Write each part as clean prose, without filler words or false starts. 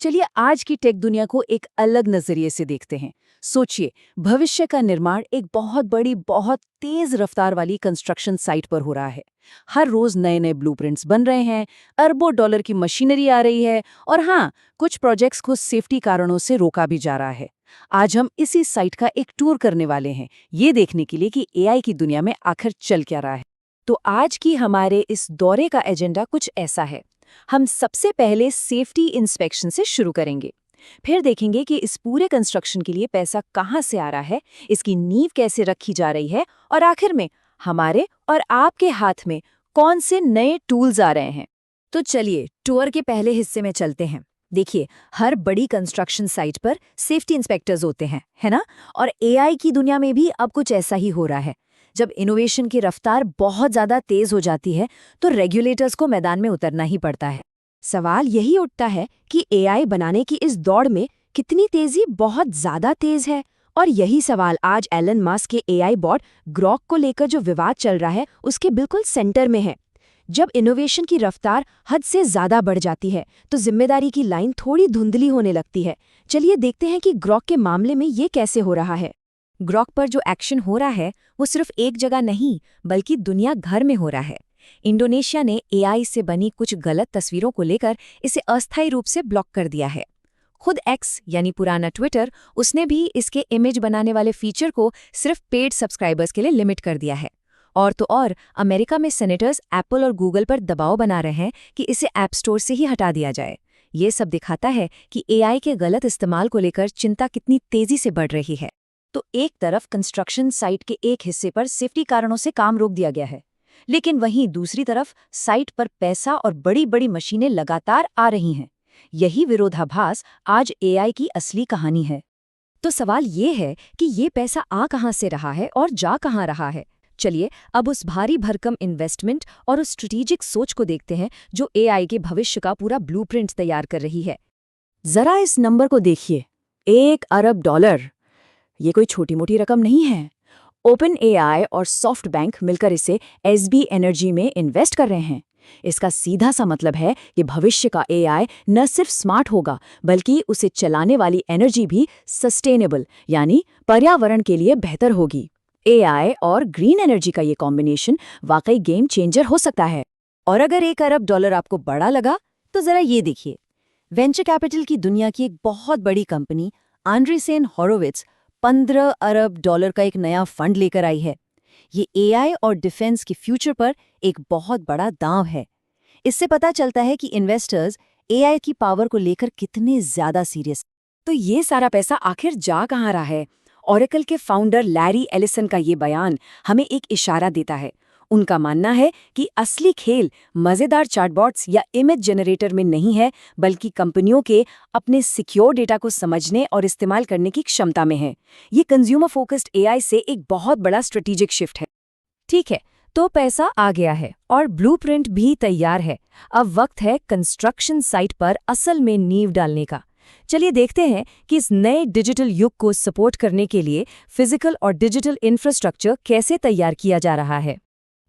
चलिए आज की टेक दुनिया को एक अलग नजरिए से देखते हैं। सोचिए, भविष्य का निर्माण एक बहुत बड़ी, बहुत तेज रफ्तार वाली कंस्ट्रक्शन साइट पर हो रहा है। हर रोज नए नए ब्लूप्रिंट्स बन रहे हैं, अरबों डॉलर की मशीनरी आ रही है और हाँ, कुछ प्रोजेक्ट्स को सेफ्टी कारणों से रोका भी जा रहा है। आज हम इसी साइट का एक टूर करने वाले हैं, ये देखने के लिए कि एआई की दुनिया में आखिर चल क्या रहा है। तो आज की हमारे इस दौरे का एजेंडा कुछ ऐसा है। हम सबसे पहले सेफ्टी इंस्पेक्शन से शुरू करेंगे, फिर देखेंगे कि इस पूरे कंस्ट्रक्शन के लिए पैसा कहाँ से आ रहा है, इसकी नींव कैसे रखी जा रही है और आखिर में हमारे और आपके हाथ में कौन से नए टूल्स आ रहे हैं। तो चलिए टूर के पहले हिस्से में चलते हैं। देखिए, हर बड़ी कंस्ट्रक्शन साइट पर सेफ्टी इंस्पेक्टर्स होते हैं, है ना? और एआई की दुनिया में भी अब कुछ ऐसा ही हो रहा है। जब इनोवेशन की रफ्तार बहुत ज़्यादा तेज हो जाती है तो रेगुलेटर्स को मैदान में उतरना ही पड़ता है। सवाल यही उठता है कि एआई बनाने की इस दौड़ में कितनी तेजी बहुत ज़्यादा तेज है। और यही सवाल आज एलन मस्क के एआई बॉट ग्रॉक को लेकर जो विवाद चल रहा है उसके बिल्कुल सेंटर में है। जब इनोवेशन की रफ्तार हद से ज़्यादा बढ़ जाती है तो जिम्मेदारी की लाइन थोड़ी धुंधली होने लगती है। चलिए देखते हैं कि ग्रॉक के मामले में ये कैसे हो रहा है। ग्रॉक पर जो एक्शन हो रहा है वो सिर्फ एक जगह नहीं बल्कि दुनिया भर में हो रहा है। इंडोनेशिया ने एआई से बनी कुछ गलत तस्वीरों को लेकर इसे अस्थायी रूप से ब्लॉक कर दिया है। खुद एक्स यानी पुराना ट्विटर, उसने भी इसके इमेज बनाने वाले फीचर को सिर्फ पेड सब्सक्राइबर्स के लिए लिमिट कर दिया है। और तो और अमेरिका में सेनेटर्स एप्पल और गूगल पर दबाव बना रहे हैं कि इसे ऐप स्टोर से ही हटा दिया जाए। ये सब दिखाता है कि एआई के गलत इस्तेमाल को लेकर चिंता कितनी तेजी से बढ़ रही है। तो एक तरफ कंस्ट्रक्शन साइट के एक हिस्से पर सेफ्टी कारणों से काम रोक दिया गया है, लेकिन वहीं दूसरी तरफ साइट पर पैसा और बड़ी बड़ी मशीनें लगातार आ रही हैं। यही विरोधाभास आज एआई की असली कहानी है। तो सवाल ये है कि ये पैसा आ कहाँ से रहा है और जा कहाँ रहा है। चलिए अब उस भारी भरकम इन्वेस्टमेंट और उस स्ट्रेटेजिक सोच को देखते हैं जो एआई के भविष्य का पूरा ब्लूप्रिंट तैयार कर रही है। जरा इस नंबर को देखिए, $1 अरब। ये कोई छोटी मोटी रकम नहीं है। ओपन एआई और सॉफ्ट बैंक मिलकर इसे एसबी एनर्जी में इन्वेस्ट कर रहे हैं। इसका सीधा सा मतलब है कि भविष्य का एआई न सिर्फ स्मार्ट होगा बल्कि उसे चलाने वाली एनर्जी भी सस्टेनेबल यानी पर्यावरण के लिए बेहतर होगी। एआई और ग्रीन एनर्जी का ये कॉम्बिनेशन वाकई गेम चेंजर हो सकता है। और अगर $1 अरब आपको बड़ा लगा तो जरा ये देखिए, वेंचर कैपिटल की दुनिया की एक बहुत बड़ी कंपनी एंड्रीसेन होरोविट्ज $15 अरब का एक नया फंड लेकर आई है। ये एआई और डिफेंस के फ्यूचर पर एक बहुत बड़ा दांव है। इससे पता चलता है कि इन्वेस्टर्स एआई की पावर को लेकर कितने ज्यादा सीरियस। तो ये सारा पैसा आखिर जा कहाँ रहा है? ओरेकल के फाउंडर लैरी एलिसन का ये बयान हमें एक इशारा देता है। उनका मानना है कि असली खेल मजेदार चैटबॉट्स या इमेज जनरेटर में नहीं है बल्कि कंपनियों के अपने सिक्योर डेटा को समझने और इस्तेमाल करने की क्षमता में है। ये कंज्यूमर फोकस्ड एआई से एक बहुत बड़ा स्ट्रेटेजिक शिफ्ट है। ठीक है, तो पैसा आ गया है और ब्लूप्रिंट भी तैयार है। अब वक्त है कंस्ट्रक्शन साइट पर असल में नींव डालने का। चलिए देखते हैं कि इस नए डिजिटल युग को सपोर्ट करने के लिए फिजिकल और डिजिटल इंफ्रास्ट्रक्चर कैसे तैयार किया जा रहा है।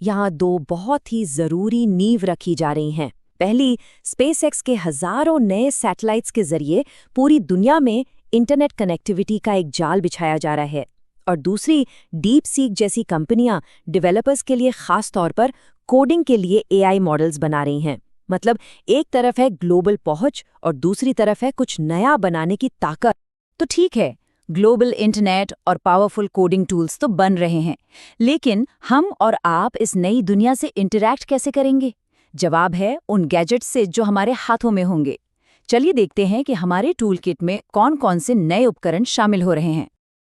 यहाँ दो बहुत ही जरूरी नींव रखी जा रही हैं। पहली, स्पेसएक्स के हजारों नए सैटेलाइट्स के जरिए पूरी दुनिया में इंटरनेट कनेक्टिविटी का एक जाल बिछाया जा रहा है। और दूसरी, डीप सीक जैसी कंपनियां डेवलपर्स के लिए खास तौर पर कोडिंग के लिए एआई मॉडल्स बना रही हैं। मतलब एक तरफ है ग्लोबल पहुंच और दूसरी तरफ है कुछ नया बनाने की ताकत। तो ठीक है, ग्लोबल इंटरनेट और पावरफुल कोडिंग टूल्स तो बन रहे हैं, लेकिन हम और आप इस नई दुनिया से इंटरैक्ट कैसे करेंगे? जवाब है उन गैजेट्स से जो हमारे हाथों में होंगे। चलिए देखते हैं कि हमारे टूल किट में कौन कौन से नए उपकरण शामिल हो रहे हैं।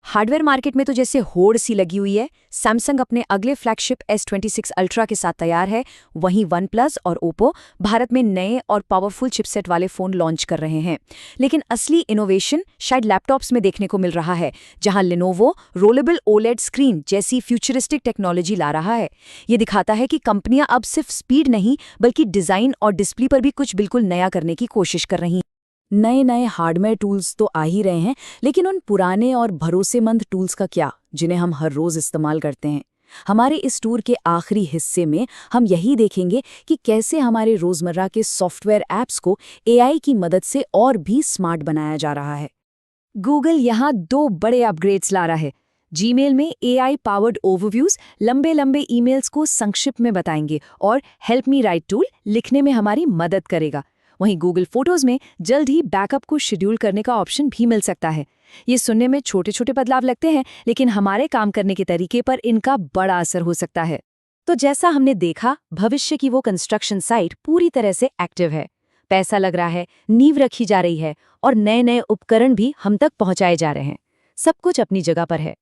हार्डवेयर मार्केट में तो जैसे होड़ सी लगी हुई है। सैमसंग अपने अगले फ्लैगशिप S26 अल्ट्रा के साथ तैयार है। वहीं OnePlus और ओप्पो भारत में नए और पावरफुल चिपसेट वाले फोन लॉन्च कर रहे हैं। लेकिन असली इनोवेशन शायद लैपटॉप्स में देखने को मिल रहा है, जहां लिनोवो रोलेबल ओलेड स्क्रीन जैसी फ्यूचरिस्टिक टेक्नोलॉजी ला रहा है। ये दिखाता है कि कंपनियां अब सिर्फ स्पीड नहीं बल्कि डिजाइन और डिस्प्ले पर भी कुछ बिल्कुल नया करने की कोशिश कर रही हैं। नए नए हार्डवेयर टूल्स तो आ ही रहे हैं, लेकिन उन पुराने और भरोसेमंद टूल्स का क्या, जिन्हें हम हर रोज इस्तेमाल करते हैं? हमारे इस टूर के आखिरी हिस्से में हम यही देखेंगे कि कैसे हमारे रोजमर्रा के सॉफ्टवेयर ऐप्स को एआई की मदद से और भी स्मार्ट बनाया जा रहा है। गूगल यहाँ 2 बड़े अपग्रेड्स ला रहा है। जीमेल में एआई पावर्ड ओवरव्यूज लंबे लंबे ईमेल्स को संक्षिप्त में बताएंगे और हेल्प मी राइट टूल लिखने में हमारी मदद करेगा। वहीं गूगल फोटोज में जल्द ही बैकअप को शेड्यूल करने का ऑप्शन भी मिल सकता है। ये सुनने में छोटे छोटे बदलाव लगते हैं, लेकिन हमारे काम करने के तरीके पर इनका बड़ा असर हो सकता है। तो जैसा हमने देखा, भविष्य की वो कंस्ट्रक्शन साइट पूरी तरह से एक्टिव है। पैसा लग रहा है, नींव रखी जा रही है और नए नए उपकरण भी हम तक पहुंचाए जा रहे हैं। सब कुछ अपनी जगह पर है,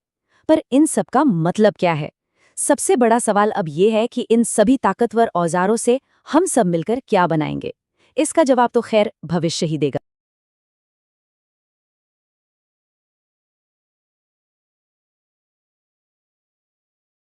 पर इन सब का मतलब क्या है? सबसे बड़ा सवाल अब ये है कि इन सभी ताकतवर औजारों से हम सब मिलकर क्या बनाएंगे। इसका जवाब तो खैर भविष्य ही देगा।